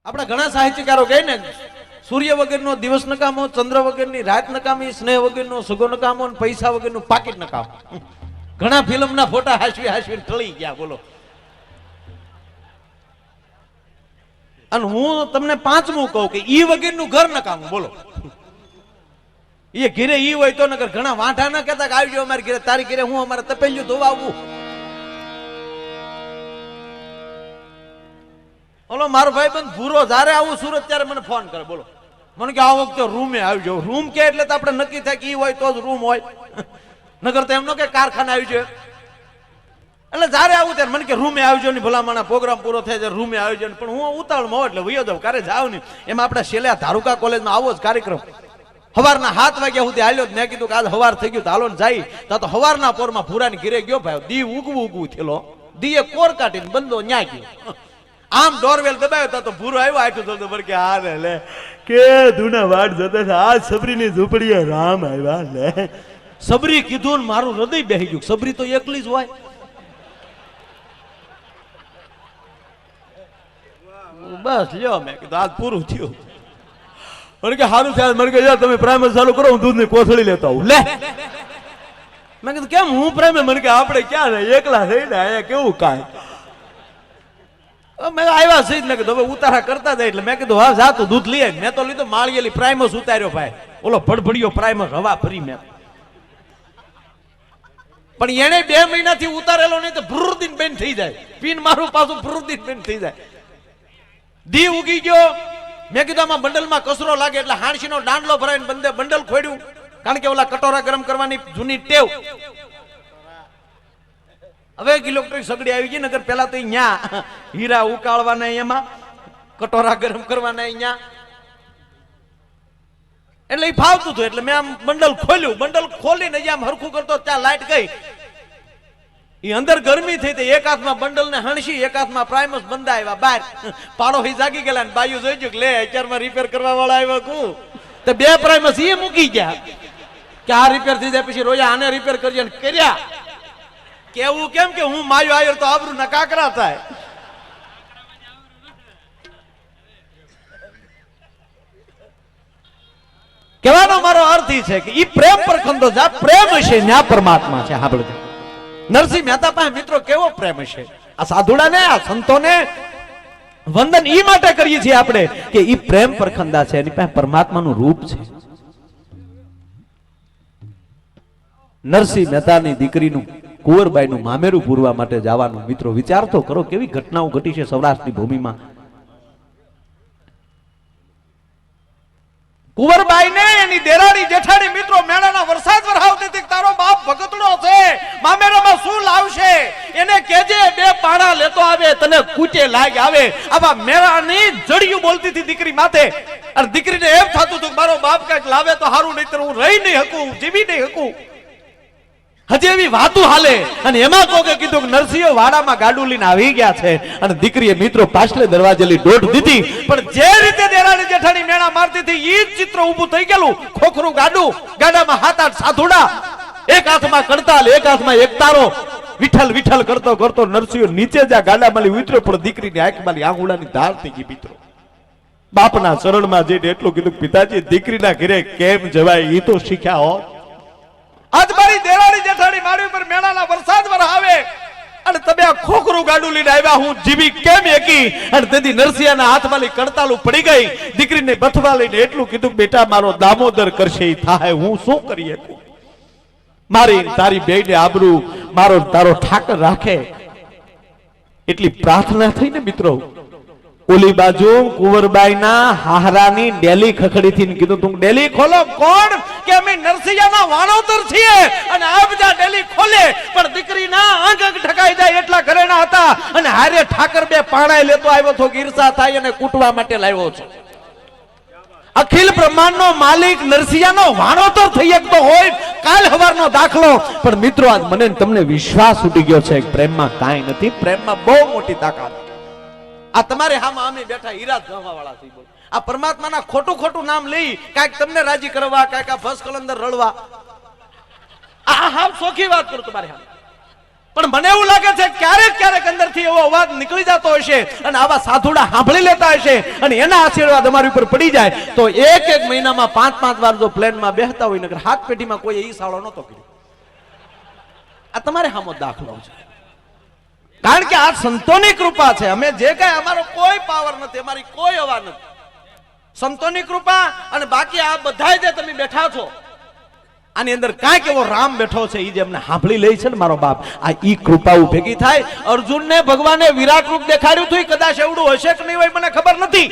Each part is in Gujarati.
આપણા ઘણા સાહિત્યકારો કહે ને, સૂર્ય વગરનો દિવસ નકામો, ચંદ્ર વગરની રાત નકામી, સ્નેહ વગરનો સગો નકામો, પૈસા વગરનું પાકીટ નકામો. ઘણા ફિલ્મના ફોટા હાસવી હાસવી ઠળી ગયા. બોલો. અને હું તમને પાંચમું કહું કે ઈ વગરનું ઘર નકામું. બોલો. એ ઘીરે ઈ હોય તો નકર ઘણા વાંઢા ના કહેતા કે આવજો અમારી ઘરે, તારી ઘરે હું અમારે તપેલિયું ધોવા આવું. ઓલો મારો ભાઈ બંધ ભૂરો જ્યારે આવું સુરત ત્યારે મને ફોન કરે. બોલો. મને કે આ વખતે રૂમે આવજો. રૂમ કે એટલે તો આપણે નક્કી થાય કે ઈ હોય તો જ રૂમ હોય, નગર તો એમનો કે કારખાને આવી જાય. એટલે જ્યારે આવું ત્યારે મને કે રૂમે આવજો ને ભલામણા પ્રોગ્રામ પૂરો થાય છે રૂમે આવજો ને. પણ હું ઉતાવળમાં હોઉં એટલે વયો જાઉં, કારે જાવ નહીં. એમાં આપણે છેલ્લા ધારુકા કોલેજમાં આવો જ કાર્યક્રમ સવારના 7 વાગ્યા સુધી હાલ્યો. મેં કીધું કે આજ સવાર થઈ ગયું હાલો ને જાય. તો સવારના પોરમાં ભૂરાની ઘીરે ગયો ભાઈ. દી ઉગવું થયેલો, દીએ કોર કાઢીને બંધો ન્યા ગયો. આમ ડોરવેલ દબાયો તો ભૂરો આવ્યો આઠું થતો પર કે આ લે કે ધૂના વાટ જતા છે. આ સબરીની ઝૂંપડીએ રામ આવ્યા લે. સબરી કીધું ને મારું હૃદય બેહી ગયું. સબરી તો એકલી જ હોય. બસ લ્યો, મેં કીધું આજ પૂરું થયું. મને કે સારું થયા. મને કે તમે પ્રાઇમર ચાલુ કરો, હું દૂધની કોથળી લેતો આવું. લે મેં કીધું કેમ હું પ્રાઇમર? મને કે આપણે ક્યાં ને એકલા થઈને અહીંયા કેવું કાંઈ. મેં આવ્યા સહિત મેં કીધું હવે ઉતારા કરતા જાય. એટલે મેં કીધું હા જા તું દૂધ લઈ. મેં તો લીધો માળિયેલી પ્રાઇમસ ઉતાર્યો ભાઈ. ઓલો ભડભડિયો પ્રાઇમસ હવા ભરી મેં. પણ એને 2 મહિનાથી ઉતારેલો નહીં તો ભ્રુદીન બેન થઈ જાય. પીન મારું પાછું ભ્રુદીન બેન થઈ જાય. દી ઉગી ગયો. મેં કીધું આમાં બંડલમાં કચરો લાગે એટલે હાણસીનો દાંડલો ભરાઈને બંડલ ખોડ્યું. કારણ કે ઓલા કટોરા ગરમ કરવાની જૂની ટેવ. હવે ઇલેક્ટ્રિક સગડી આવી ગઈ. નગર પેલા તો અહીંયા હીરા ઉકાળવાના, એમાં કટોરા ગરમ કરવાના અહીંયા. એટલે એ ફાવતું હતું. એટલે મેં આમ બંડલ ખોલ્યું. બંડલ ખોલીને આમ હરખું કરતો ત્યાં લાઈટ ગઈ. એ અંદર ગરમી થઈ હતી. એક હાથમાં બંડલ ને હણસી, એક હાથમાં પ્રાઇમસ બંધા આવ્યા બહાર. પાડો હી જાગી ગયેલા ને બાયું જોઈ કે લે અત્યારમાં રિપેર કરવા વાળા આવ્યા કુ. તો 2 પ્રાઇમસ એ મૂકી ગયા કે આ રિપેર થઈ જાય પછી રોયા આને રિપેર કરજે. કર્યા. કેવું કેમ કે હું માયો આવ્યો તો આબરૂ ના કાકરા થાય. કહેવાનો મારો અર્થ એ છે કે ઈ પ્રેમ પર ખંડો જા. પ્રેમ છે ન્યા પરમાત્મા છે. સાંભળજો. નરસિંહ મહેતા પાસે મિત્રો કેવો પ્રેમ છે. આ સાધુડાને, આ સંતોને વંદન ઈ માટે કરીએ છીએ આપણે કે ઈ પ્રેમ પર ખંડા છે. એની પાસે પરમાત્માનું રૂપ છે. નરસિંહ મહેતાની દીકરીનું કુંવરબાઈનું મામેરું પૂરવા માટે જવાનું. મિત્રો વિચાર તો કરો કેવી ઘટનાઓ ઘટી છે સૌરાષ્ટ્રની ભૂમિમાં. કુંવરબાઈને એની દેરાણી જેઠાણી મિત્રો મેળાના વરસાદ વરસાવતી હતી. તારો બાપ ભગતડો છે, મામેરામાં શું લાવશે એને કેજે 2 પાણા લેતો આવે, તને કૂટે લાગ આવે. આવા મેળાની જડિયું બોલતી હતી દીકરી માથે. અને દીકરીને એમ થતું હતું મારો બાપ કઈક લાવે તો સારું, નહીતર હું રહી નહીં શકું, જીવી નહીં શકું. હજી એવી વાતું હાલે. અને એમાં કોકે કીધું કે નરસિંહ વાડામાં ગાડું લઈને આવી ગયા છે. અને દીકરીએ મિત્રો પાછલે દરવાજેલી દોઢ દીધી. પણ જે રીતે દેરાણી જેઠાણી મેળા મારતી હતી ઈ ચિત્ર ઊભું થઈ ગયેલું. ખોખરું ગાડું, ગાડામાં 7-8 સાધુડા, એક હાથમાં કડતાલ, એક હાથમાં એકતારો. વિઠ્ઠલ વિઠ્ઠલ કરતો કરતો નરસિંહ નીચે જા ગાડામાં ઉતર્યો. પણ દીકરીની આંખમાં આંગુડાની ધાર થઈ ગઈ. મિત્રો બાપના શરણમાં જઈને એટલું કીધું પિતાજી દીકરીના ઘરે કેમ જવાય ઈ તો શીખ્યા હોત. આજ મારી દેરાણી જેઠાણી મારી ઉપર મેળાના વરસાદ વરસાવે અને તમે આ ખોખરું ગાડું લઈને આવ્યા, હું જીવી કેમ એકી. અને તેથી નરસિંહના હાથમાં કડતાલું પડી ગઈ. દીકરીને બથવા લઈને એટલું કીધું બેટા મારો દામોદર કરશે ઈ થાય, હું શું કરી શકું. મારી તારી બેયને આબરૂ મારો તારો ઠાકર રાખે એટલી પ્રાર્થના થઈ ને મિત્રો. ઓલી બાજુ કુંવરબાઈના હાહરાની ડેલી ખખડીથી કીધું તું ડેલી ખોલો. કોણ? કે અમે નરસિંહના વાણોતર છીએ. અને આ બધા ડેલી ખોલે પણ દીકરીના આંખ ઢકાઈ જાય એટલા ઘરેણા હતા. અને હારે ઠાકર 2 પાણાય લેતો આવ્યો છો, ઈર્ષા થાય અને કૂટવા માટે લાવ્યો છો. અખિલ બ્રહ્માંડનો માલિક નરસિંહનો વાણોતર થઈ શકતો હોય. કાલ સવારનો દાખલો. પણ મિત્રો આજ મને તમને વિશ્વાસ ઉડી ગયો છે પ્રેમમાં કાંઈ નથી. પ્રેમમાં બહુ મોટી તાકાત. આ તમારે હામાં અમે બેઠા હીરા જવા વાળા છે. બોલ આ પરમાત્માના ખોટું ખોટું નામ લઈ કાંઈક તમને રાજી કરવા, કાંઈક આ ફસ કલંદર રળવા. આ હાવ સોખી વાત કરું તમારે. પણ મને એવું લાગે છે ક્યારેક ક્યારેક અંદરથી એવો અવાજ નીકળી જતો હશે અને આવા સાધુડા સાંભળી લેતા હશે અને એના આશીર્વાદ અમારી ઉપર પડી જાય તો એક મહિનામાં 5-5 વાર જો પ્લેનમાં બેહતા હોય નકર હાથ પેટીમાં કોઈ એ સાળો નતો કર્યો. આ તમારે સામો દાખલો છે. કારણ કે આ સંતોની કૃપા છે. અમે જે કઈ અમારો કોઈ પાવર નથી, અમારી કોઈ હવા નથી, સંતોની કૃપા. અને બાકી આ બધા જે તમે બેઠા છો આની અંદર કાંઈક એવો રામ બેઠો છે એ જે અમને સાંભળી લે છે ને મારો બાપ, આ ઈ કૃપા ભેગી થાય. અર્જુનને ભગવાને વિરાટ રૂપ દેખાડ્યું હતું, કદાચ એવડું હશે કે નહીં હોય મને ખબર નથી,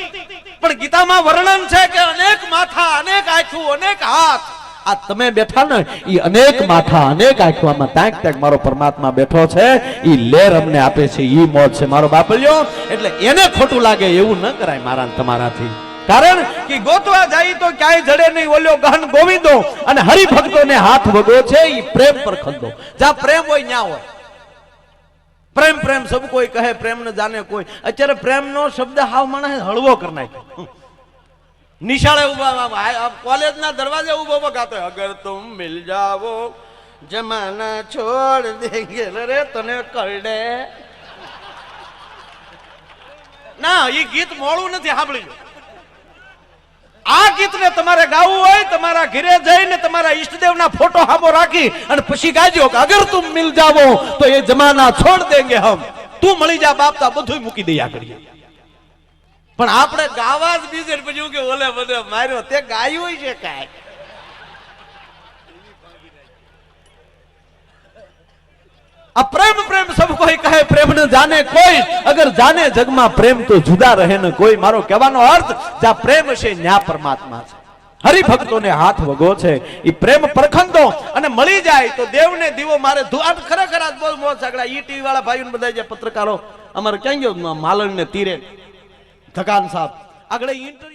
પણ ગીતામાં વર્ણન છે કે અનેક માથા, અનેક આંખો, અનેક હાથ. આ તમે બેઠા ને ઈ અનેક માથા, અનેક આંખોમાં તાંક તાંક મારો પરમાત્મા બેઠો છે. ઈ લેર અમને આપે છે, ઈ મોજ છે મારો બાપલ્યો. એટલે એને ખોટું લાગે એવું ન કરાય મારા ને તમારાથી. કારણ કે ગોતવા જાય તો ક્યાંય જડે નહીં. ઓલ્યો ગહન ગોવિંદો અને હરિભક્તોને હાથ વગો છે ઈ પ્રેમ પર ખંદો. જ્યાં પ્રેમ હોય ન્યા હોય. પ્રેમ પ્રેમ સબ કોઈ કહે, પ્રેમ ન જાણે કોઈ. અત્યારે પ્રેમ નો શબ્દ હાવ માણસ હળવો કરી નાખ્યો. નિશાળે ઉભા, કોલેજ ના દરવાજે ઉભો ગાતો, અગર તુમ મિલ જાવો જમાના છોડ દેંગે રે તને કરડે. ના, ઈ ગીત મોડું નથી, સાંભળી લો. આ ગીતને તમારે ગાવું હોય તમારા ઘરે જઈને તમારા ઈષ્ટદેવના ફોટો સામો રાખી અને પછી ગાજો કે અગર તુમ મિલ જાવો તો એ જમાના છોડ દેંગે હમ. તું મળી જા બાપ, તા બધું મૂકી દઈ આગળ. પણ આપણે ગાવા જ બીજે પછી કે ઓલે બધે માર્યો તે ગાયું છે કાંઈ. આ પ્રેમ પ્રેમ સબ કોઈ કહે, પ્રેમ ન જાને કોઈ. અગર જાને જગમાં પ્રેમ તો જુદા રહે ન કોઈ. મારો કહેવાનો અર્થ જ્યાં પ્રેમ છે ત્યાં પરમાત્મા છે. હરિભક્તોને હાથ વગો છે ઈ પ્રેમ પરખંદો અને મળી જાય તો દેવને દીવો મારે. ખરેખર આજ બહુ મોજ સાગડા. ઈ ટીવી વાળા ભાઈઓ બધા જે પત્રકારો અમારે ક્યાં ગયો માલણ ને તીરે ધકાન સાહેબ આગળ ઇન્ટરવ્યુ